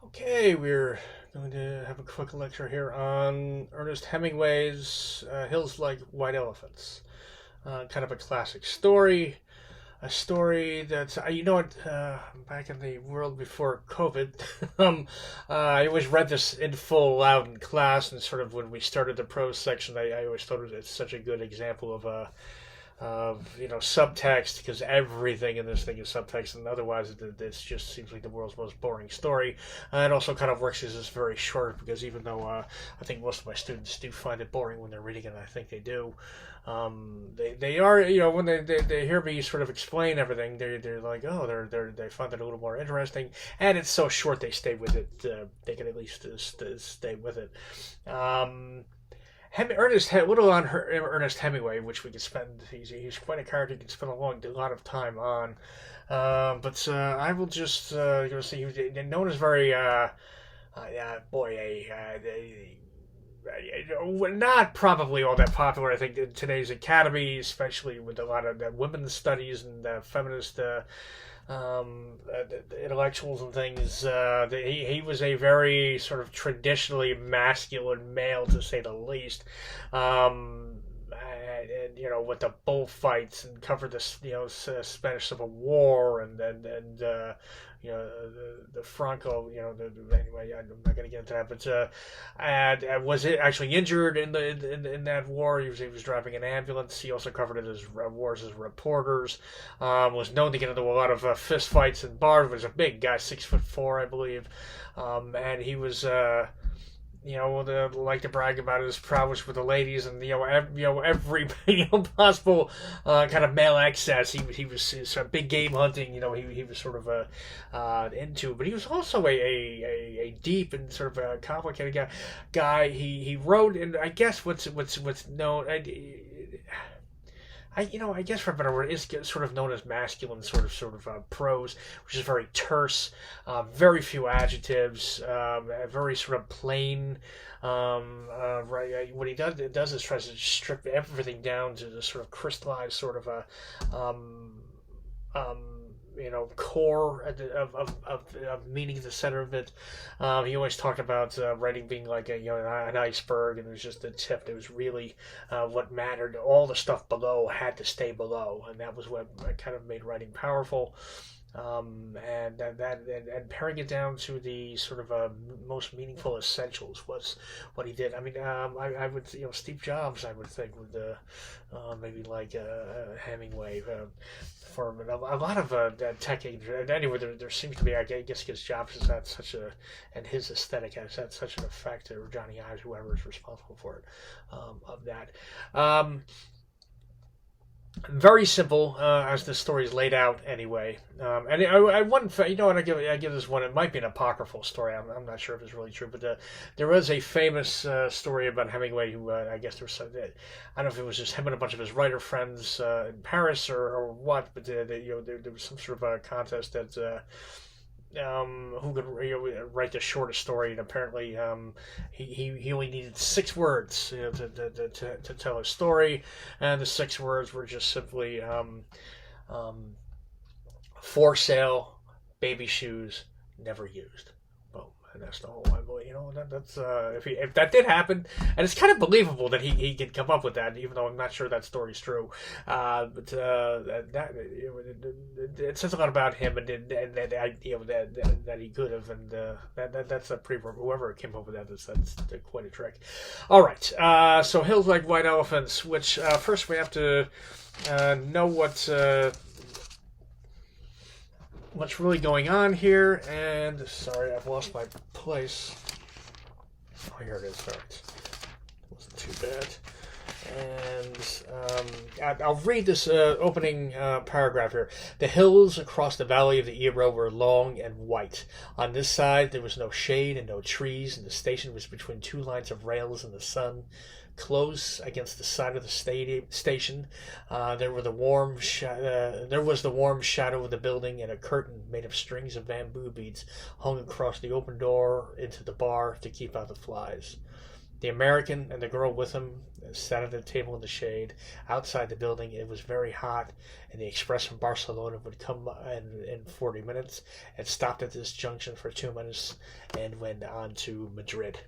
Okay, we're going to have a quick lecture here on Ernest Hemingway's Hills Like White Elephants. Kind of a classic story, a story that, back in the world before COVID, I always read this in full aloud in class, and sort of when we started the prose section, I always thought it was such a good example of subtext, because everything in this thing is subtext, and otherwise it just seems like the world's most boring story. It also kind of works as it's very short, because even though I think most of my students do find it boring when they're reading it, I think they do. They are, when they hear me sort of explain everything, they're like, oh, they find it a little more interesting, and it's so short they stay with it. They can at least stay with it. Ernest Hemingway, which we could spend. He's quite a character. You can spend a lot of time on. But I will just say he was known as very not probably all that popular. I think in today's academy, especially with a lot of women's studies and feminist. Intellectuals and things. He was a very sort of traditionally masculine male, to say the least. And with the bullfights, and covered the Spanish Civil War, and the Franco, anyway, I'm not going to get into that, but and was it actually injured in that war? He was driving an ambulance. He also covered it as wars as reporters. Was known to get into a lot of fist fights in bars. Was a big guy, 6'4", I believe, and he was. Like to brag about his prowess with the ladies, and every possible kind of male excess. He was sort of big game hunting. He was sort of into, but he was also a deep and sort of a complicated guy. He wrote, and I guess what's known. I guess for a better word, is sort of known as masculine prose, which is very terse, very few adjectives, very sort of plain. Right, what he does is tries to strip everything down to the sort of crystallized sort of a um, core of meaning at the center of it. He always talked about writing being like an iceberg, and it was just the tip. It was really what mattered. All the stuff below had to stay below, and that was what kind of made writing powerful. And paring it down to the sort of most meaningful essentials was what he did. I mean, I would, Steve Jobs, I would think, would maybe like Hemingway. For a lot of tech anyway, there seems to be, I guess, because Jobs has had and his aesthetic has had such an effect, or Johnny Ives, whoever is responsible for it, of that. Very simple, as the story is laid out anyway. And I wouldn't, and I give this one. It might be an apocryphal story. I'm not sure if it's really true, but there was a famous story about Hemingway who I guess there was I don't know if it was just him and a bunch of his writer friends in Paris or what, but there was some sort of a contest that. Who could write the shortest story, and apparently he only needed 6 words to tell a story, and the 6 words were just simply for sale, baby shoes, never used. Boom. And that's the whole. That's if that did happen, and it's kind of believable that he could come up with that, even though I'm not sure that story's true. But it says a lot about him, and that he could have, and that's a pretty, whoever came up with that's quite a trick. All right, so Hills Like White Elephants, which first we have to know what's really going on here. And sorry, I've lost my place. Oh, here it is. All right. Wasn't too bad. And I'll read this opening paragraph here. The hills across the valley of the Ebro were long and white. On this side there was no shade and no trees, and the station was between 2 lines of rails in the sun. Close against the side of the station, there was the warm shadow of the building, and a curtain made of strings of bamboo beads hung across the open door into the bar to keep out the flies. The American and the girl with him sat at a table in the shade outside the building. It was very hot, and the express from Barcelona would come in 40 minutes and stopped at this junction for 2 minutes and went on to Madrid.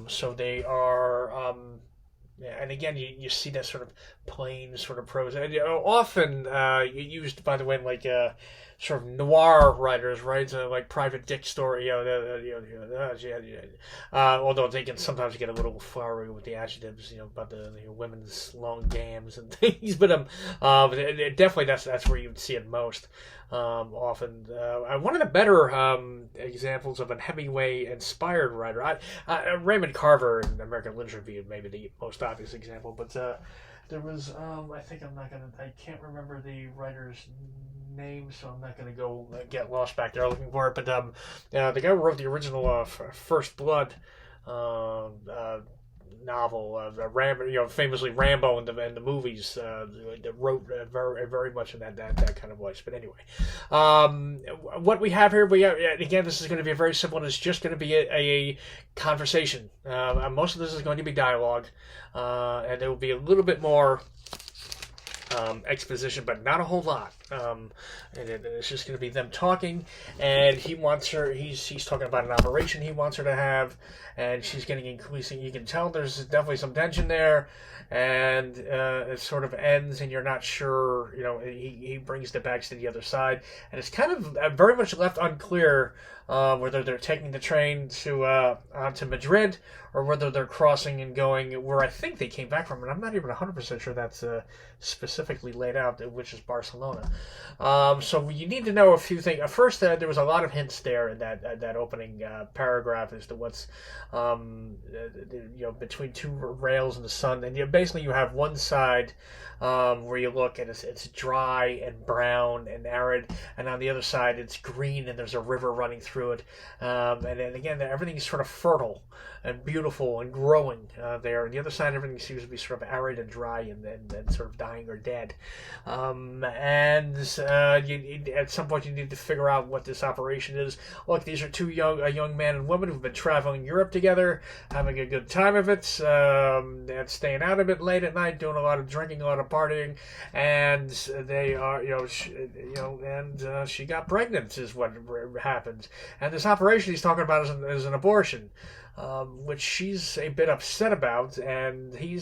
So they are. And again, you see that sort of plain sort of prose. And, often used, by the way, in like sort of noir writers, right? So like Private Dick story, although they can sometimes get a little flowery with the adjectives, about the women's long gams and things. But definitely that's where you would see it most. Often, one of the better examples of a Hemingway-inspired writer, Raymond Carver in American Literature Review, maybe the most obvious example, but there was, I can't remember the writer's name, so I'm not gonna go get lost back there looking for it. But the guy who wrote the original First Blood novel, famously Rambo in the movies, that wrote very much in that kind of voice. But anyway, what we have here, again, this is going to be very simple, and it's just going to be a conversation. Most of this is going to be dialogue, and there will be a little bit more exposition, but not a whole lot. And it's just going to be them talking, and he wants her. He's talking about an operation he wants her to have, and she's getting increasing. You can tell there's definitely some tension there, and it sort of ends, and you're not sure. He brings the bags to the other side, and it's kind of very much left unclear whether they're taking the train to Madrid, or whether they're crossing and going where I think they came back from, and I'm not even 100% sure that's specifically laid out, which is Barcelona. So you need to know a few things. First, there was a lot of hints there in that opening paragraph as to what's between two rails in the sun, and basically you have one side where you look and it's dry and brown and arid, and on the other side it's green and there's a river running through it, and then again everything's sort of fertile and beautiful and growing there. And the other side, everything seems to be sort of arid and dry and sort of dying or dead. At some point you need to figure out what this operation is. Look, these are a young man and woman who've been traveling Europe together, having a good time of it, and staying out a bit late at night, doing a lot of drinking, a lot of partying, and they are, she got pregnant is what happened. And this operation he's talking about is an abortion. Which she's a bit upset about, and he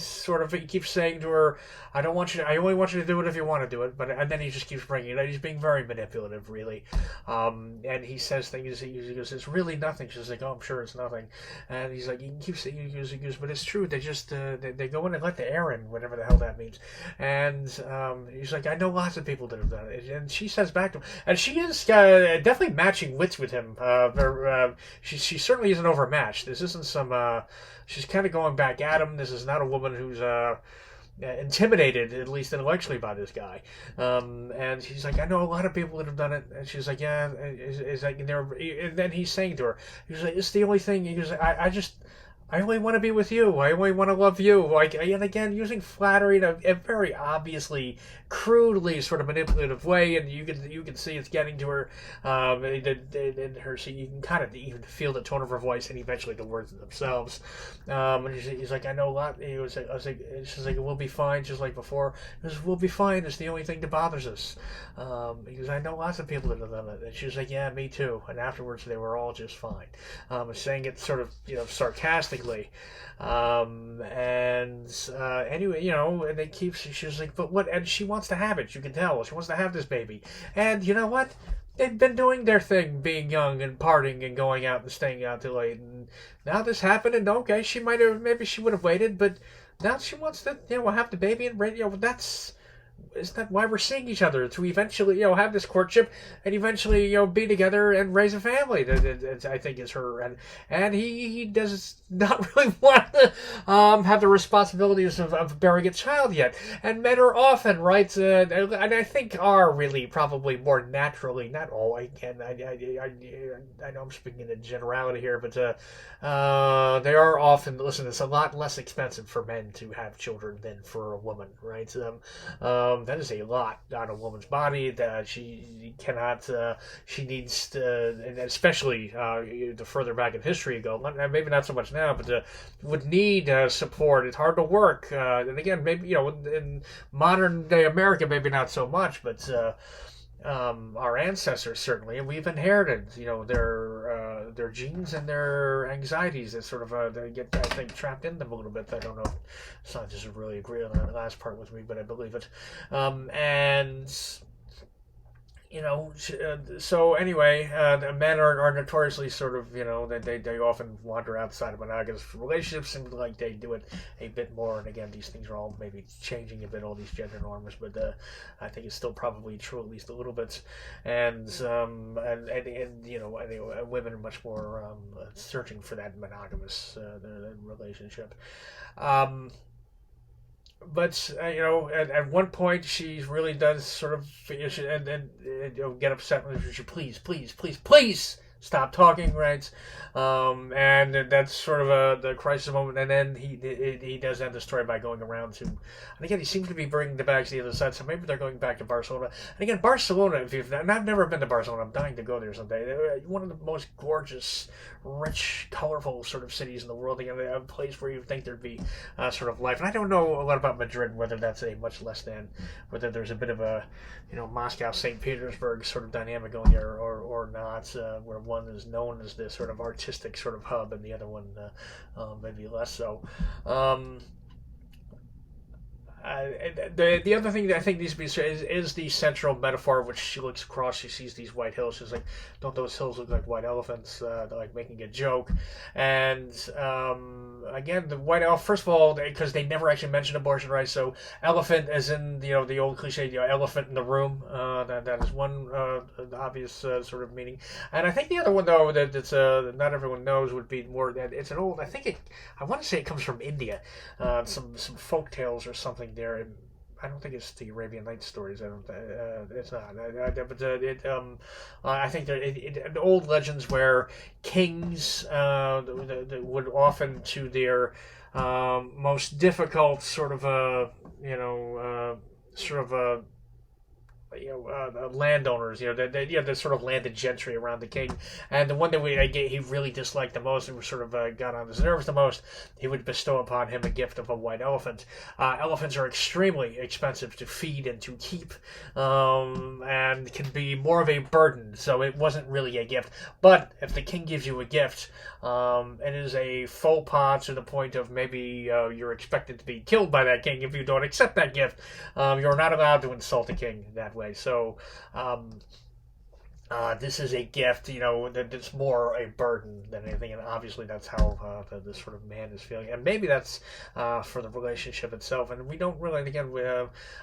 keeps saying to her, I only want you to do it if you want to do it, and then he just keeps bringing it up. He's being very manipulative, really, and he says things, he goes, it's really nothing. She's like, oh, I'm sure it's nothing, and he's like, he keeps saying, he goes, but it's true, they just, they go in and let the air in, whatever the hell that means, and he's like, I know lots of people that have done it, and she says back to him, and she is definitely matching wits with him. She certainly isn't overmatched. This isn't some, she's kind of going back at him. This is not a woman who's intimidated, at least intellectually, by this guy. And he's like, I know a lot of people that have done it. And she's like, yeah. And then he's saying to her, he's like, it's the only thing. He goes, I only want to be with you. I only want to love you. And again, using flattery in a very obviously, crudely sort of manipulative way, and you can see it's getting to her. In her, so you can kind of even feel the tone of her voice, and eventually the words themselves. And he's like, I know a lot. He was like, she's like, we'll be fine, just like before. He goes, we'll be fine. It's the only thing that bothers us. He goes, I know lots of people that have done it. And she was like, yeah, me too. And afterwards, they were all just fine. Saying it sort of, sarcastically. Anyway, and they keep. She was like, but what? And she wants to have it. You can tell she wants to have this baby. And you know what? They've been doing their thing, being young and partying and going out and staying out too late. And now this happened, and okay, maybe she would have waited, but now she wants to, have the baby and isn't that why we're seeing each other? To eventually, have this courtship and eventually, be together and raise a family. That I think is her, and he does not really want to have the responsibilities of bearing a child yet. And men are often, right, and I think are really probably more naturally, not all. Again, I know I'm speaking in generality here, but they are often. Listen, it's a lot less expensive for men to have children than for a woman, right? that is a lot on a woman's body that she cannot. She needs to, and especially the further back in history you go, maybe not so much now, but would need support. It's hard to work, and again, maybe in modern day America, maybe not so much, but. Our ancestors certainly, and we've inherited, their genes and their anxieties that sort of they get, I think, trapped in them a little bit. I don't know. Scientists would really agree on that last part with me, but I believe it. And so anyway, men are notoriously sort of, they often wander outside of monogamous relationships. Seems like they do it a bit more. And again, these things are all maybe changing a bit, all these gender norms, but I think it's still probably true at least a little bit. And women are much more searching for that monogamous relationship. But at one point she really does sort of get upset when she please stop talking, right? And that's sort of the crisis moment. And then he does end the story by going around to, and again, he seems to be bringing the bags to the other side. So maybe they're going back to Barcelona. And again, Barcelona, and I've never been to Barcelona. I'm dying to go there someday. They're one of the most gorgeous, rich, colorful sort of cities in the world. Again, a place where you think there'd be sort of life. And I don't know a lot about Madrid, whether that's a much less than, whether there's a bit of a, Moscow, St. Petersburg sort of dynamic going there or not, where one is known as this sort of artistic sort of hub and the other one maybe less so. The other thing that I think needs to be said is the central metaphor, which she looks across, she sees these white hills, she's like, don't those hills look like white elephants? They're like making a joke. And again, the white elf, first of all, because they never actually mention abortion rights, so elephant as in the old cliche, elephant in the room, that is one obvious sort of meaning. And I think the other one, though, that it's not everyone knows would be more that it's an old, I want to say it comes from India, some folk tales or something there. I don't think it's the Arabian Nights stories. It's not. I think there old legends where kings would often to their most difficult sort of landowners, the sort of landed gentry around the king, and the one that he really disliked the most and sort of got on his nerves the most, he would bestow upon him a gift of a white elephant. Elephants are extremely expensive to feed and to keep, and can be more of a burden, so it wasn't really a gift. But if the king gives you a gift, it is a faux pas to the point of maybe you're expected to be killed by that king if you don't accept that gift. You're not allowed to insult the king that way. So this is a gift, that it's more a burden than anything, and obviously that's how this sort of man is feeling, and maybe that's for the relationship itself. And we don't really, again,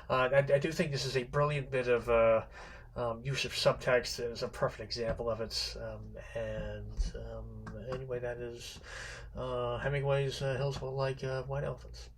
I do think this is a brilliant bit of use of subtext. Is a perfect example of it. Anyway, that is Hemingway's Hills Will Like White Elephants.